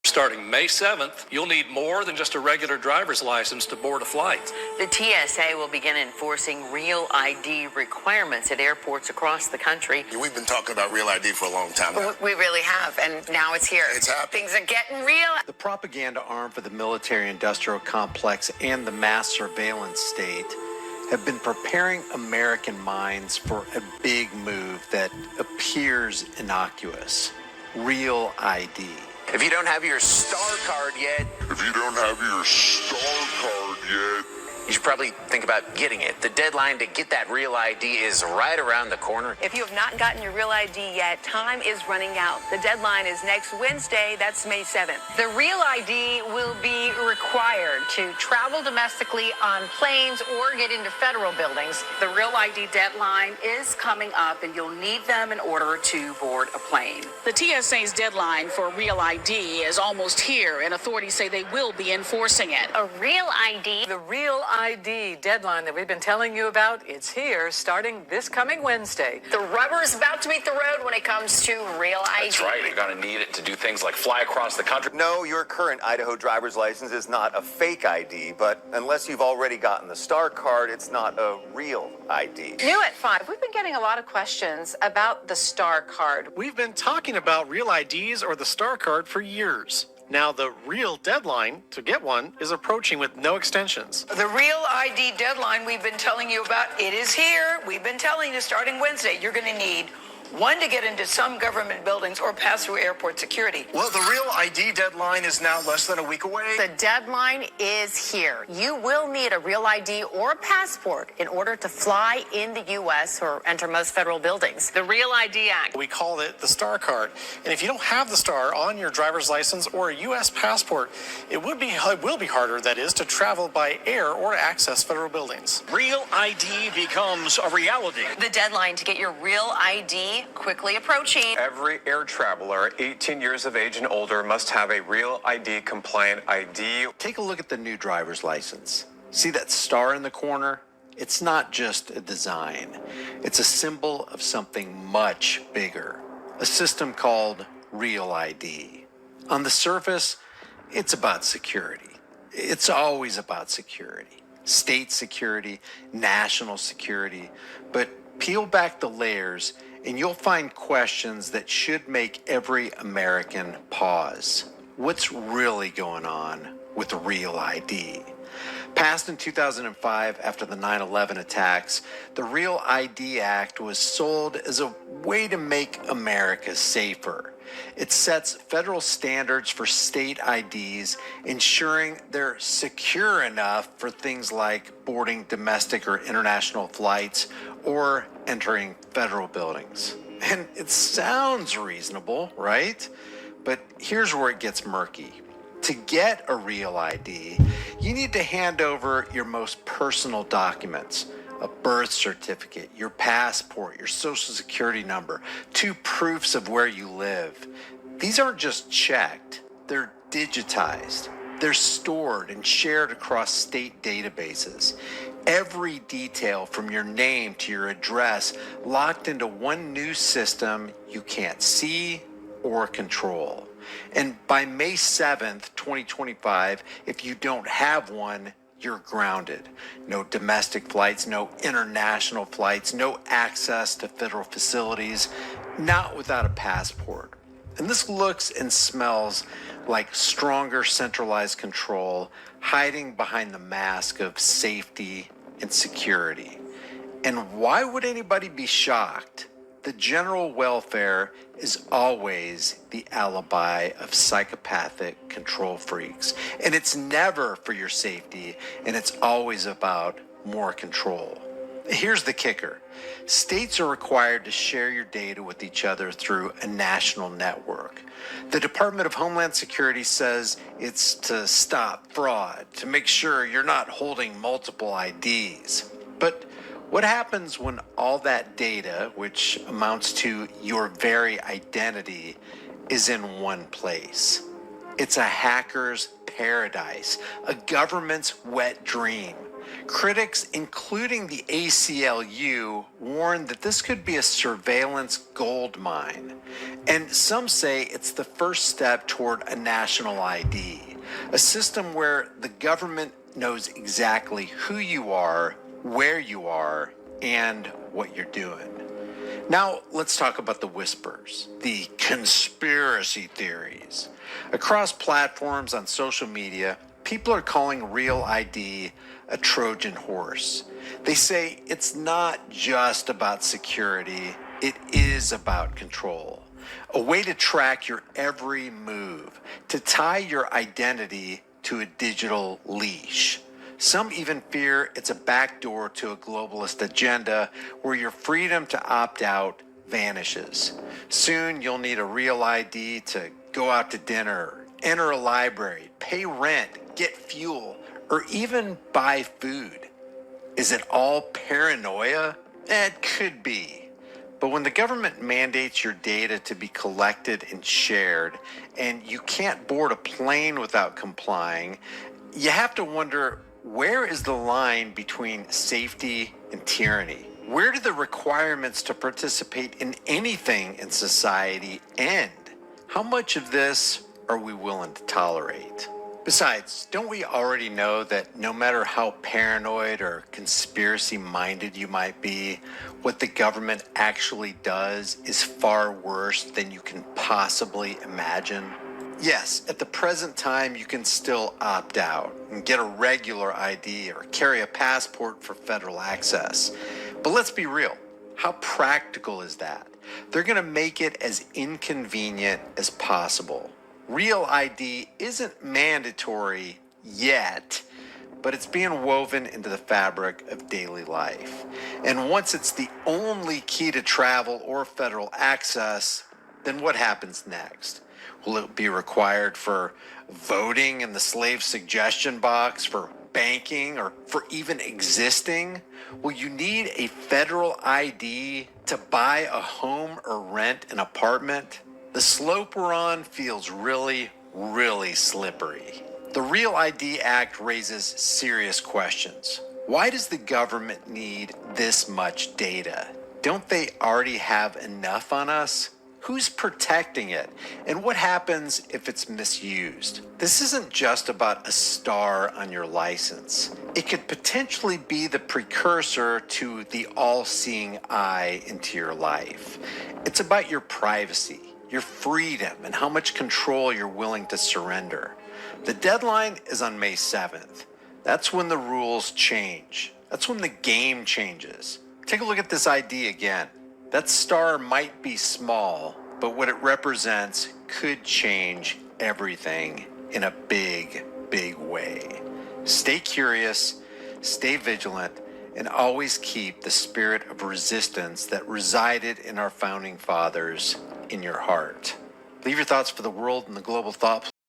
Starting May 7th, you'll need more than just a regular driver's license to board a flight. The TSA will begin enforcing real ID requirements at airports across the country. We've been talking about real ID for a long time now. We really have, and now it's here. It's happening. Things are getting real. The propaganda arm for the military-industrial complex and the mass surveillance state have been preparing American minds for a big move that appears innocuous. Real ID. If you don't have your star card yet, you should probably think about getting it. The deadline to get that real ID is right around the corner. If you have not gotten your real ID yet, time is running out. The deadline is next Wednesday. That's May 7th. The real ID will be required to travel domestically on planes or get into federal buildings. The real ID deadline is coming up, and you'll need them in order to board a plane. The TSA's deadline for real ID is almost here, and authorities say they will be enforcing it. A real ID. The real ID deadline that we've been telling you about, it's here starting this coming Wednesday. The rubber is about to meet the road when it comes to real ID. That's right. You're going to need it to do things like fly across the country. No, your current Idaho driver's license is not a fake ID, but unless you've already gotten the star card, it's not a real ID. New at 5, we've been getting a lot of questions about the star card. We've been talking about real IDs or the star card for years. Now, the real deadline to get one is approaching with no extensions. The real ID deadline we've been telling you about, it is here. We've been telling you starting Wednesday, you're going to need one to get into some government buildings or pass through airport security. Well, the real ID deadline is now less than a week away. The deadline is here. You will need a real ID or a passport in order to fly in the U.S. or enter most federal buildings. The Real ID Act. We call it the star card. And if you don't have the star on your driver's license or a U.S. passport, it will be harder, that is, to travel by air or access federal buildings. Real ID becomes a reality. The deadline to get your real ID quickly approaching. Every air traveler 18 years of age and older must have a real ID compliant ID. Take a look at the new driver's license. See that star in the corner? It's not just a design. It's a symbol of something much bigger. A system called Real ID. On the surface, it's about security. It's always about security. State security, national security. But peel back the layers and you'll find questions that should make every American pause. What's really going on with Real ID? Passed in 2005 after the 9/11 attacks, the Real ID Act was sold as a way to make America safer. It sets federal standards for state IDs, ensuring they're secure enough for things like boarding domestic or international flights or entering federal buildings. And it sounds reasonable, right? But here's where it gets murky. To get a real ID, you need to hand over your most personal documents, a birth certificate, your passport, your social security number, 2 proofs of where you live. These aren't just checked, they're digitized. They're stored and shared across state databases. Every detail from your name to your address locked into one new system you can't see or control. And by May 7th, 2025, if you don't have one, you're grounded. No domestic flights, no international flights, no access to federal facilities, not without a passport. And this looks and smells like stronger centralized control, hiding behind the mask of safety and security. And why would anybody be shocked? The general welfare is always the alibi of psychopathic control freaks. And it's never for your safety, and it's always about more control. Here's the kicker. States are required to share your data with each other through a national network. The Department of Homeland Security says it's to stop fraud, to make sure you're not holding multiple IDs. But what happens when all that data, which amounts to your very identity, is in one place? It's a hacker's paradise, a government's wet dream. Critics, including the ACLU, warn that this could be a surveillance gold mine. And some say it's the first step toward a national ID, a system where the government knows exactly who you are, where you are, and what you're doing. Now, let's talk about the whispers, the conspiracy theories. Across platforms on social media, people are calling Real ID a Trojan horse. They say it's not just about security, it is about control. A way to track your every move, to tie your identity to a digital leash. Some even fear it's a backdoor to a globalist agenda where your freedom to opt out vanishes. Soon you'll need a Real ID to go out to dinner, enter a library, pay rent, get fuel, or even buy food. Is it all paranoia? It could be. But when the government mandates your data to be collected and shared, and you can't board a plane without complying, you have to wonder, where is the line between safety and tyranny? Where do the requirements to participate in anything in society end? How much of this are we willing to tolerate? Besides, don't we already know that no matter how paranoid or conspiracy-minded you might be, what the government actually does is far worse than you can possibly imagine? Yes, at the present time, you can still opt out and get a regular ID or carry a passport for federal access. But let's be real. How practical is that? They're going to make it as inconvenient as possible. Real ID isn't mandatory yet, but it's being woven into the fabric of daily life. And once it's the only key to travel or federal access, then what happens next? Will it be required for voting in the slave suggestion box, for banking, or for even existing? Will you need a federal ID to buy a home or rent an apartment? The slope we're on feels really, really slippery. The Real ID Act raises serious questions. Why does the government need this much data? Don't they already have enough on us? Who's protecting it? And what happens if it's misused? This isn't just about a star on your license. It could potentially be the precursor to the all-seeing eye into your life. It's about your privacy, your freedom, and how much control you're willing to surrender. The deadline is on May 7th. That's when the rules change. That's when the game changes. Take a look at this ID again. That star might be small, but what it represents could change everything in a big, big way. Stay curious, stay vigilant, and always keep the spirit of resistance that resided in our founding fathers in your heart. Leave your thoughts for the world and the global thought